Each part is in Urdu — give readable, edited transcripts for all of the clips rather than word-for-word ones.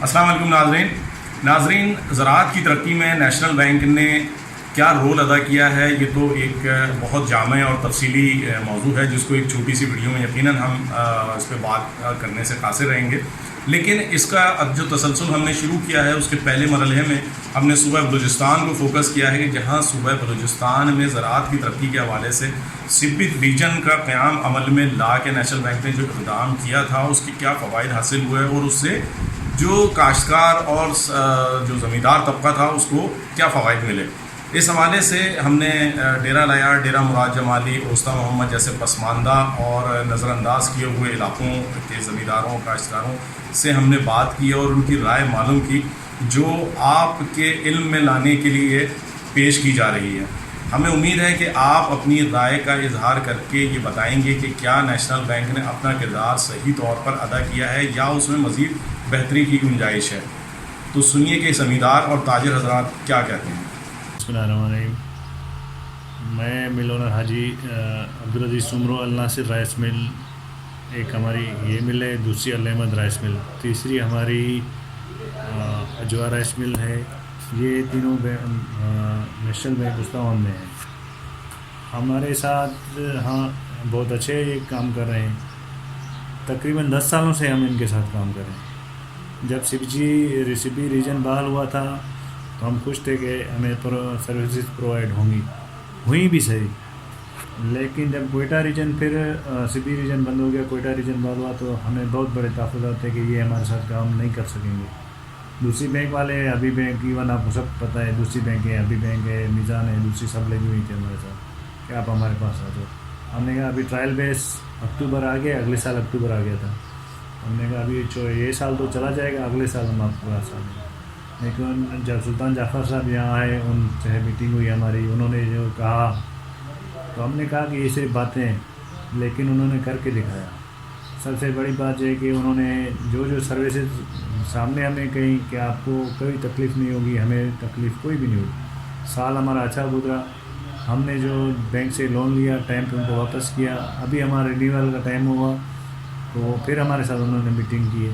السلام علیکم ناظرین زراعت کی ترقی میں نیشنل بینک نے کیا رول ادا کیا ہے، یہ تو ایک بہت جامع اور تفصیلی موضوع ہے جس کو ایک چھوٹی سی ویڈیو میں یقیناً ہم اس پہ بات کرنے سے قاصر رہیں گے. لیکن اس کا اب جو تسلسل ہم نے شروع کیا ہے اس کے پہلے مرحلے میں ہم نے صوبہ بلوچستان کو فوکس کیا ہے کہ جہاں صوبہ بلوچستان میں زراعت کی ترقی کے حوالے سے سبی ریجن کا قیام عمل میں لا کے نیشنل بینک نے جو اقدام کیا تھا اس کے کیا فوائد حاصل ہوئے اور اس سے جو کاشتکار اور جو زمیندار طبقہ تھا اس کو کیا فوائد ملے. اس حوالے سے ہم نے ڈیرہ لیار، ڈیرہ مراد جمالی، اوسطا محمد جیسے پسماندہ اور نظر انداز کیے ہوئے علاقوں کے زمینداروں کاشتکاروں سے ہم نے بات کی اور ان کی رائے معلوم کی جو آپ کے علم میں لانے کے لیے پیش کی جا رہی ہے. ہمیں امید ہے کہ آپ اپنی رائے کا اظہار کر کے یہ بتائیں گے کہ کیا نیشنل بینک نے اپنا کردار صحیح طور پر ادا کیا ہے یا اس میں مزید بہتری کی گنجائش ہے. تو سنیے کہ زمیندار اور تاجر حضرات کیا کہتے ہیں. بسم اللہ الرحمن الرحیم. میں مل اونر حاجی عبدالعزیز سمرو الناصر رائس مل، ایک ہماری یہ مل ہے، دوسری الاحمد رائس مل، تیسری ہماری اجوا رائس مل ہے. یہ تینوں نیشنل بینک اسلام میں ہیں. ہمارے ساتھ بہت اچھے یہ کام کر رہے ہیں. تقریباً 10 سالوں سے ہم ان کے ساتھ کام کر رہے ہیں. جب سبی ریجن بحال ہوا تھا تو ہم خوش تھے کہ ہمیں سروسز پرووائڈ ہوئیں بھی صحیح. لیکن جب کوئٹہ ریجن پھر سبی ریجن بند ہو گیا، کوئٹہ ریجن بند ہوا تو ہمیں بہت بڑے تحفظات تھے کہ یہ ہمارے ساتھ کام نہیں کر سکیں گے. دوسری بینک والے ابھی بینک ایون آپ کو سب پتہ ہے، دوسری بینک ہے، ابھی بینک ہے، میزان ہے، دوسری سب لگی ہوئی تھی ہمارے ساتھ کہ آپ ہمارے پاس آ جاؤ. ہم نے کہا ابھی ٹرائل بیس اکتوبر آ گیا، اگلے سال اکتوبر آ گیا تھا. ہم نے کہا ابھی یہ سال تو چلا جائے گا، اگلے سال ہم آپ کے پاس آ جائیں. لیکن جب سلطان جعفر صاحب یہاں آئے، ان سے میٹنگ ہوئی ہماری، انہوں نے جو کہا تو ہم نے کہا کہ یہ صرف باتیں ہیں، لیکن انہوں نے کر کے دکھایا. سب سے بڑی بات یہ ہے کہ انہوں نے جو سروسز سامنے ہمیں کہیں کہ آپ کو کوئی تکلیف نہیں ہوگی، ہمیں تکلیف کوئی بھی نہیں ہوگی. سال ہمارا اچھا گزرا. ہم نے جو بینک سے لون لیا ٹائم پہ ان کو واپس کیا. ابھی ہمارا رینیول کا ٹائم ہوا تو پھر ہمارے ساتھ انہوں نے میٹنگ کی ہے.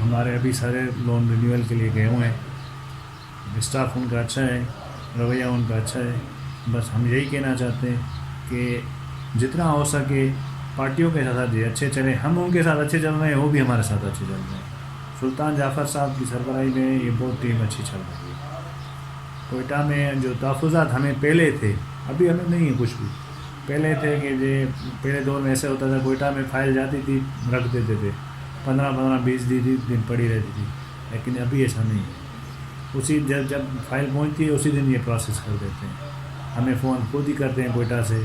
ہمارے ابھی سارے لون رینیول کے لیے گئے ہوئے ہیں. اسٹاف ان کا اچھا ہے، رویہ ان کا اچھا ہے. بس ہم یہی کہنا چاہتے ہیں کہ جتنا ہو سکے پارٹیوں کے ساتھ یہ اچھے چلیں. ہم ان کے ساتھ اچھے چل رہے ہیں، وہ بھی ہمارے ساتھ اچھے چل رہے ہیں. سلطان جعفر صاحب کی سربراہی میں یہ بہت ٹیم اچھی چل رہی ہے. کوئٹہ میں جو تحفظات ہمیں پہلے تھے، ابھی ہمیں نہیں ہے کچھ بھی. پہلے تھے کہ پہلے دور میں ایسے ہوتا تھا، کوئٹہ میں فائل جاتی تھی رکھ دیتے تھے، 15-20 دن پڑی رہتی تھی. لیکن ابھی ایسا نہیں ہے. اسی جب فائل پہنچتی ہے اسی دن یہ پروسیس کر دیتے ہیں. ہمیں فون خود ہی کرتے ہیں کوئٹہ سے،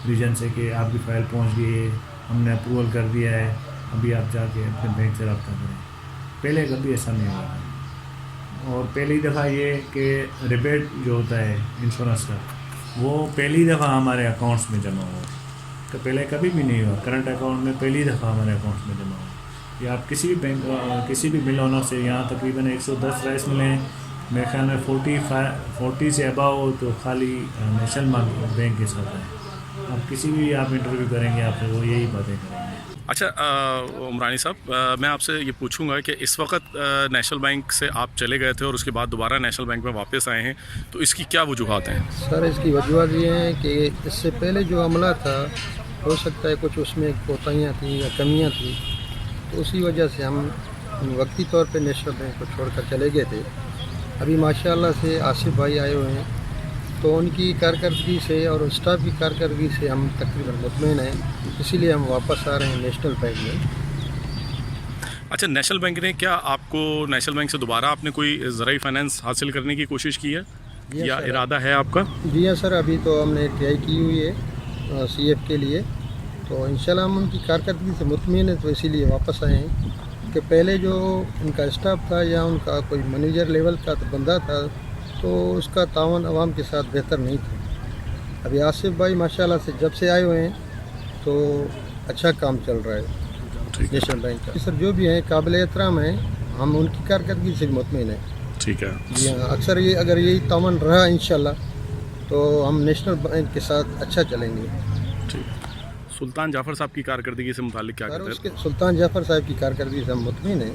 ریجن سے، کہ آپ کی فائل پہنچ گئی ہے، ہم نے اپروول کر دیا ہے، ابھی آپ جا کے اپنے بینک سے رابطہ کریں. پہلے کبھی ایسا نہیں ہوا. اور پہلی دفعہ یہ کہ ریبیٹ جو ہوتا ہے انشورنس کا، وہ پہلی دفعہ ہمارے اکاؤنٹس میں جمع ہوا. تو پہلے کبھی بھی نہیں ہوا. کرنٹ اکاؤنٹ میں پہلی دفعہ ہمارے اکاؤنٹس میں جمع ہوا. یا آپ کسی بھی بینک کسی بھی مل اونر سے، یہاں تقریباً 110 رائس ملیں، میرے خیال میں 40 سے اباؤ تو خالی نیشنل بینک کے ساتھ ہیں. آپ کسی بھی آپ انٹرویو کریں گے، آپ سے وہ یہی باتیں کریں گے. اچھا عمرانی صاحب، میں آپ سے یہ پوچھوں گا کہ اس وقت نیشنل بینک سے آپ چلے گئے تھے اور اس کے بعد دوبارہ نیشنل بینک میں واپس آئے ہیں، تو اس کی کیا وجوہات ہیں؟ سر اس کی وجوہات یہ ہیں کہ اس سے پہلے جو عملہ تھا ہو سکتا ہے کچھ اس میں کوتاہیاں تھیں یا کمیاں تھیں، تو اسی وجہ سے ہم وقتی طور پہ نیشنل بینک کو چھوڑ کر چلے گئے تھے. ابھی ماشاءاللہ سے آصف بھائی آئے ہوئے ہیں، تو ان کی کارکردگی سے اور اسٹاف کی کارکردگی سے ہم تقریباً مطمئن ہیں. اسی لیے ہم واپس آ رہے ہیں نیشنل بینک میں. اچھا، نیشنل بینک نے کیا آپ کو نیشنل بینک سے دوبارہ آپ نے کوئی زرعی فائنانس حاصل کرنے کی کوشش کی ہے یا ارادہ ہے آپ کا؟ جی ہاں سر، ابھی تو ہم نے ٹرائی کی ہوئی ہے سی ایف کے لیے. تو انشاءاللہ ہم ان کی کارکردگی سے مطمئن ہیں، تو اسی لیے واپس آئے ہیں. کہ پہلے جو ان کا اسٹاف تھا یا ان کا کوئی منیجر لیول کا بندہ تھا تو اس کا تعاون عوام کے ساتھ بہتر نہیں تھا. ابھی آصف بھائی ماشاءاللہ سے جب سے آئے ہوئے ہیں تو اچھا کام چل رہا ہے نیشنل بینک کا. سر جو بھی ہیں قابل احترام ہیں، ہم ان کی کارکردگی سے مطمئن ہیں. ٹھیک ہے. جی ہاں، اکثر اگر یہی تعاون رہا انشاءاللہ تو ہم نیشنل بینک کے ساتھ اچھا چلیں گے. ٹھیک. سلطان جعفر صاحب کی کارکردگی سے متعلق کیا کہتے ہیں؟ سلطان جعفر صاحب کی کارکردگی سے ہم مطمئن ہیں.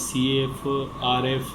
CF RF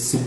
CB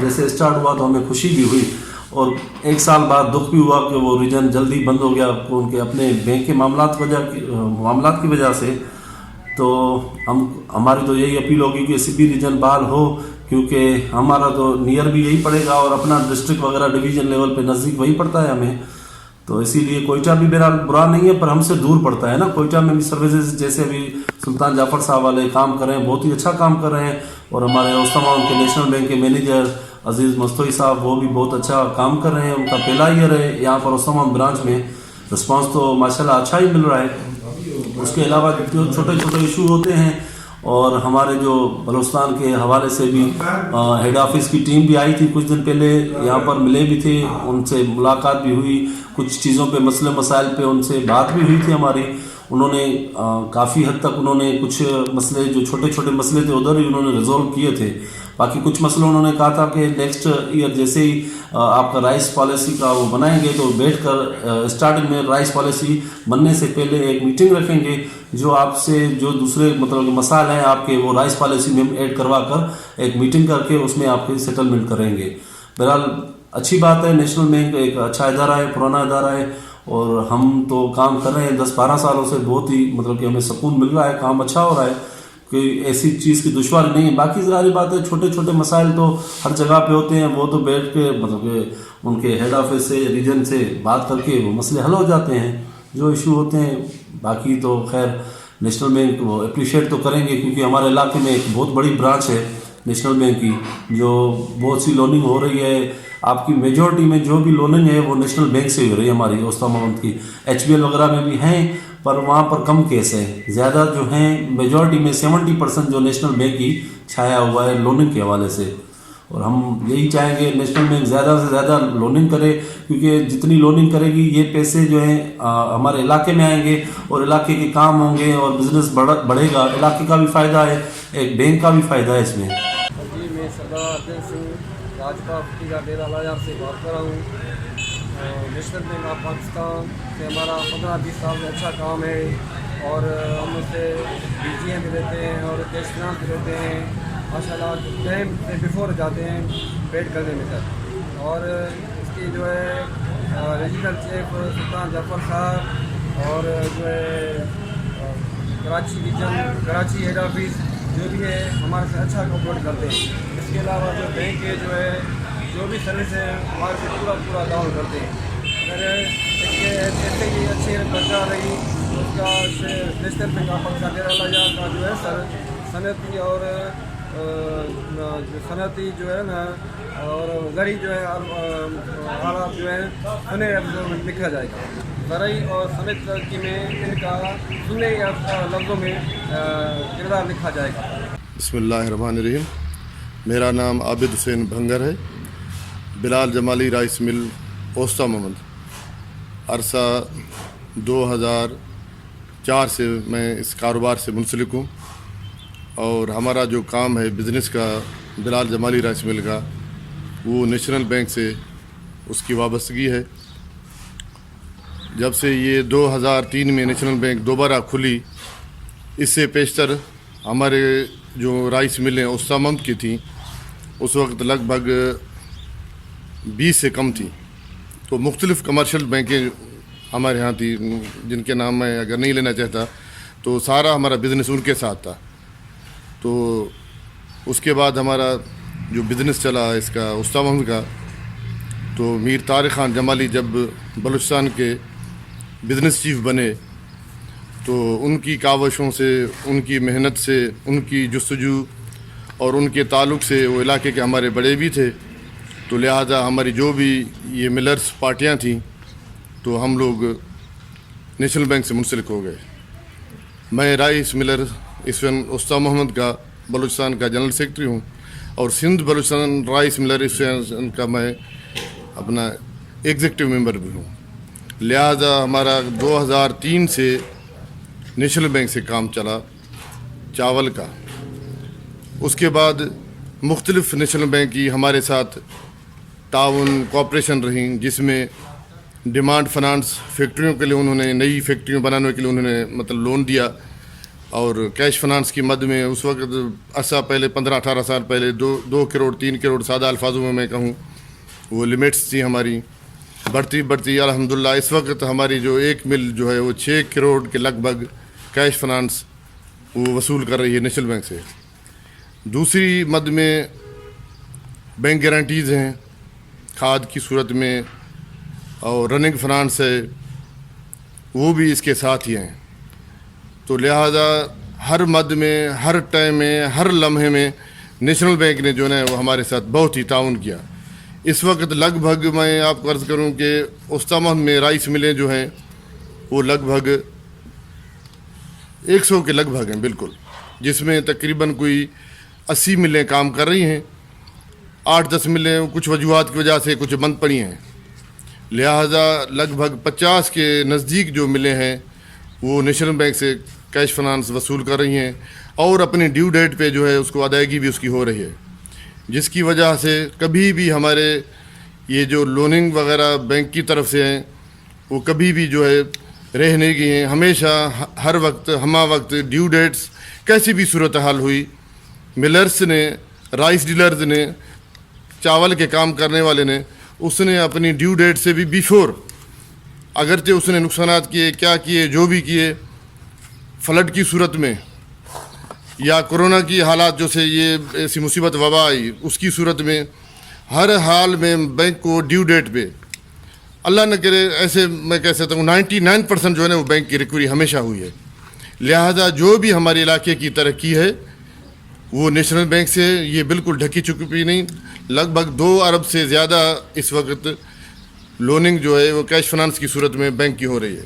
جیسے اسٹارٹ ہوا تو ہمیں خوشی بھی ہوئی اور 1 سال بعد دکھ بھی ہوا کہ وہ ریجن جلدی بند ہو گیا ان کے اپنے بینک کے معاملات کی وجہ سے. تو ہماری تو یہی اپیل ہوگی کہ سی پی ریجن بحال ہو, کیونکہ ہمارا تو نیئر بھی یہی پڑے گا اور اپنا ڈسٹرکٹ وغیرہ ڈویژن لیول پہ نزدیک وہی پڑتا ہے ہمیں. تو اسی لیے کوئٹہ بھی بہرحال برا نہیں ہے پر ہم سے دور پڑتا ہے نا. کوئٹہ میں بھی سروسز جیسے ابھی سلطان جعفر صاحب والے کام کر رہے ہیں, بہت ہی اچھا کام کر رہے ہیں, اور ہمارے اوسطا کے نیشنل بینک کے مینیجر عزیز مستوئی صاحب وہ بھی بہت اچھا کام کر رہے ہیں. ان کا پہلا ایئر ہے یہاں پر اوسطا برانچ میں, رسپانس تو ماشاءاللہ اچھا ہی مل رہا ہے. اس کے علاوہ جو چھوٹے چھوٹے ایشو ہوتے ہیں, اور ہمارے جو بلوچستان کے حوالے سے بھی ہیڈ آفس کی ٹیم بھی آئی تھی کچھ دن پہلے, یہاں پر ملے بھی تھے, ان سے ملاقات بھی ہوئی, کچھ چیزوں پہ مسئلے مسائل پہ ان سے بات بھی ہوئی تھی ہماری. انہوں نے کافی حد تک انہوں نے کچھ مسئلے جو چھوٹے چھوٹے مسئلے تھے ادھر ہی انہوں نے ریزولو کیے تھے. باقی کچھ مسئلے انہوں نے کہا تھا کہ نیکسٹ ایئر جیسے ہی آپ کا رائس پالیسی کا وہ بنائیں گے تو بیٹھ کر اسٹارٹنگ میں رائس پالیسی بننے سے پہلے ایک میٹنگ رکھیں گے, جو آپ سے جو دوسرے مطلب مسائل ہیں آپ کے وہ رائس پالیسی میں ایڈ کروا کر ایک میٹنگ کر کے اس میں آپ کی سیٹلمنٹ کریں گے. بہرحال اچھی بات ہے, نیشنل بینک ایک اچھا ادارہ ہے, پرانا ادارہ ہے, اور ہم تو کام کر رہے ہیں 10-12 سالوں سے, بہت ہی مطلب کہ ہمیں سکون مل رہا ہے, کام اچھا ہو رہا ہے, کوئی ایسی چیز کی دشواری نہیں ہے. باقی ظاہری بات ہے چھوٹے چھوٹے مسائل تو ہر جگہ پہ ہوتے ہیں, وہ تو بیٹھ کے مطلب کہ ان کے ہیڈ آفس سے ریجن سے بات کر کے وہ مسئلے حل ہو جاتے ہیں جو ایشو ہوتے ہیں. باقی تو خیر نیشنل بینک وہ اپریشیٹ تو کریں گے, کیونکہ ہمارے علاقے میں ایک بہت بڑی برانچ ہے نیشنل بینک کی, جو بہت سی لوننگ ہو رہی ہے. آپ کی میجورٹی میں جو بھی لوننگ ہے وہ نیشنل بینک سے ہو رہی ہے ہماری اوسطا محمد کی. ایچ بی ایل وغیرہ میں بھی ہیں پر وہاں پر کم کیس ہے, زیادہ جو ہیں میجورٹی میں 70% جو نیشنل بینک کی چھایا ہوا ہے لوننگ کے حوالے سے. اور ہم یہی چاہیں گے نیشنل بینک زیادہ سے زیادہ لوننگ کرے, کیونکہ جتنی لوننگ کرے گی یہ پیسے جو ہیں ہمارے علاقے میں آئیں گے اور علاقے کے کام ہوں گے اور بزنس بڑھے گا, علاقے کا بھی فائدہ ہے, ایک بینک کا بھی فائدہ ہے اس میں. جی میں سردار ارجن سنگھ راجپا فتیگا ڈیرا لاجار سے بات کر رہا ہوں. نیشنل بینک آف پاکستان سے ہمارا 15-20 سال میں اچھا کام ہے, اور ہم اس سے بی جی ایم بھی لیتے ہیں اور کیش فنانس بھی لیتے ہیں. ماشاء اللہ ٹائم سے بیفور جاتے ہیں پیڈ کرنے میں تک. اور اس کی جو ہے ریجنل چیف سلطان جعفر صاحب اور جو ہے Karachi region Karachi head office جو بھی ہے ہمارے سے اچھا کوپریٹ کرتے ہیں. اس کے علاوہ جو بینک کے جو ہے جو بھی سروس ہے ہمارے سے پورا ڈاؤن کرتے ہیں. اگر ایسے ہی اچھی درجہ رہی تو اس کا نیشنل بینک آف پاکستان ڈیرا لاجار کا جو ہے صنعتی اور صنعتی جو ہے نا اور زرعی جو ہے حالات جو ہے انہیں لکھا جائے گا. زرعی اور صنعت ترقی میں ان کا سننے یا لفظوں میں کردار لکھا جائے گا. بسم اللہ الرحمن الرحیم. میرا نام عابد حسین بھنگر ہے, بلال جمالی رائس مل اوسطا محمد. عرصہ 2004 سے میں اس کاروبار سے منسلک ہوں, اور ہمارا جو کام ہے بزنس کا بلال جمالی رائس مل کا وہ نیشنل بینک سے اس کی وابستگی ہے. جب سے یہ 2003 میں نیشنل بینک دوبارہ کھلی, اس سے پیشتر ہمارے جو رائس ملیں اوسطا محمد کی تھیں اس وقت لگ بھگ 20 سے کم تھیں. تو مختلف کمرشل بینکیں ہمارے ہاں تھی جن کے نام میں اگر نہیں لینا چاہتا تو سارا ہمارا بزنس ان کے ساتھ تھا. تو اس کے بعد ہمارا جو بزنس چلا اس کا اوسطا محمد کا, تو میر طارق خان جمالی جب بلوچستان کے بزنس چیف بنے تو ان کی کاوشوں سے, ان کی محنت سے, ان کی جستجو اور ان کے تعلق سے وہ علاقے کے ہمارے بڑے بھی تھے. تو لہٰذا ہماری جو بھی یہ ملرس پارٹیاں تھیں تو ہم لوگ نیشنل بینک سے منسلک ہو گئے. میں رائس ملر ایسوسیشن اوسطا محمد کا بلوچستان کا جنرل سیکرٹری ہوں, اور Sindh Balochistan rice Miller association کا میں اپنا ایگزیکٹو ممبر بھی ہوں. لہذا ہمارا 2003 سے نیشنل بینک سے کام چلا چاول کا. اس کے بعد مختلف نیشنل بینک کی ہمارے ساتھ تعاون کوآپریشن رہیں, جس میں ڈیمانڈ فنانس فیکٹریوں کے لیے انہوں نے نئی فیکٹریوں بنانے کے لیے انہوں نے مطلب لون دیا, اور کیش فنانس کی مد میں اس وقت عرصہ پہلے 15-18 سال پہلے 2 کروڑ 3 کروڑ سادہ الفاظوں میں کہوں وہ لمٹس تھی ہماری. بڑھتی الحمدللہ اس وقت ہماری جو ایک مل جو ہے وہ 6 کروڑ کے لگ بھگ کیش فنانس وہ وصول کر رہی ہے نیشنل بینک سے. دوسری مد میں بینک گارنٹیز ہیں کھاد کی صورت میں اور رننگ فنانس ہے وہ بھی اس کے ساتھ ہی ہیں. تو لہٰذا ہر مد میں ہر ٹائم میں ہر لمحے میں نیشنل بینک نے جو ہے وہ ہمارے ساتھ بہت ہی تعاون کیا. اس وقت لگ بھگ میں آپ کو عرض کروں کہ استامہ میں رائس ملیں جو ہیں وہ لگ بھگ 100 کے لگ بھگ ہیں بالکل، جس میں تقریباً کوئی 80 ملیں کام کر رہی ہیں. 8-10 ملیں کچھ وجوہات کی وجہ سے کچھ بند پڑی ہیں. لہٰذا لگ بھگ 50 کے نزدیک جو ملیں ہیں وہ نیشنل بینک سے کیش فنانس وصول کر رہی ہیں اور اپنی ڈیو ڈیٹ پہ جو ہے اس کو ادائیگی بھی اس کی ہو رہی ہے، جس کی وجہ سے کبھی بھی ہمارے یہ جو لوننگ وغیرہ بینک کی طرف سے ہیں وہ کبھی بھی جو ہے رہ نہیں گئی ہیں. ہمیشہ ہر وقت ہمہ وقت ڈیو ڈیٹس کیسی بھی صورتحال ہوئی، ملرس نے، رائس ڈیلرز نے، چاول کے کام کرنے والے نے، اس نے اپنی ڈیو ڈیٹ سے بھی بیفور، اگرچہ اس نے نقصانات کیے کیا کیے جو بھی کیے، فلڈ کی صورت میں یا کورونا کی حالات جو سے یہ ایسی مصیبت وبا آئی اس کی صورت میں، ہر حال میں بینک کو ڈیو ڈیٹ پہ اللہ نہ کرے ایسے میں کہہ سکتا ہوں 99% جو ہے نا وہ بینک کی ریکوری ہمیشہ ہوئی ہے. لہذا جو بھی ہمارے علاقے کی ترقی ہے وہ نیشنل بینک سے یہ بالکل ڈھکی چکی نہیں. لگ بھگ 2 ارب سے زیادہ اس وقت لوننگ جو ہے وہ کیش فنانس کی صورت میں بینک کی ہو رہی ہے.